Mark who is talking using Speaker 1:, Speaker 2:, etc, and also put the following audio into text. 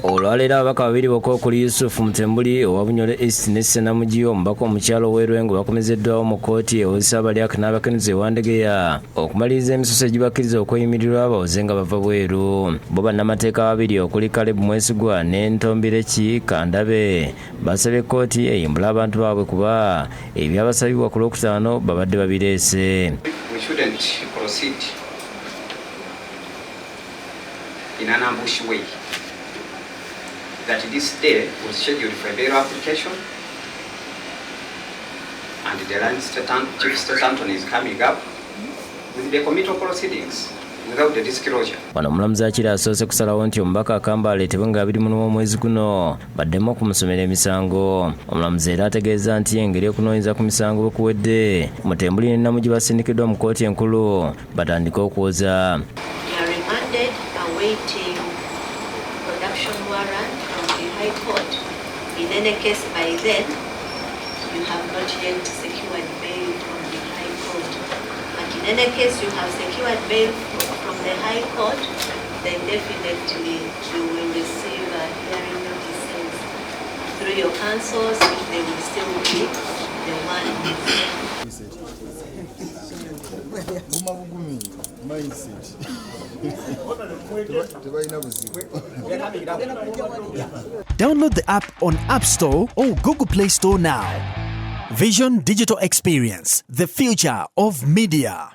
Speaker 1: Olwaleero ababaka babiri bokka okuli Yusuf Mutembuli owa Bunyoro East ne Ssenamugi omubaka omukyalo w'Erwengo bakomezeddwawo mu kkooti ewozesa abalyaka n'abakenuzi ewandegeya okumaliriza emisoso egibakkiriza okweyimirirwa abawoze nga bava bweru. Bo bannamateeka babiri okuli Caleb Mwesigwa ne Ntombireki Kandabe basabye kkooti eyimbule abantu baabwe kuba ebyabasabibwa ku Lwokutaano babadde babireese.
Speaker 2: In an ambush way. That this day was scheduled for a bail application, and the Line Chief State Attorney is coming up with the committal proceedings without the disclosure.
Speaker 1: Wano omulamuzi akiri asoose kusalawo nti omubaka akamba aleetebwe nga 21 omwezi guno baddemu okumusomera emisango. Omulamuzi era ategeeza nti engeri okunoonyeza ku misango bwe kuwedde Mutembuli ne Namugi basindikiddwa mu kkooti enkulu batandike okuwoza.
Speaker 3: Awaiting production warrant from the High Court. In any case, by then, you have not yet secured bail from the High Court. But in any case, you have secured bail from the High Court, then definitely you will receive hearing notices through your counsels, which they will still be the one.
Speaker 4: Download the app on App Store or Google Play Store now. Vision Digital Experience, the future of media.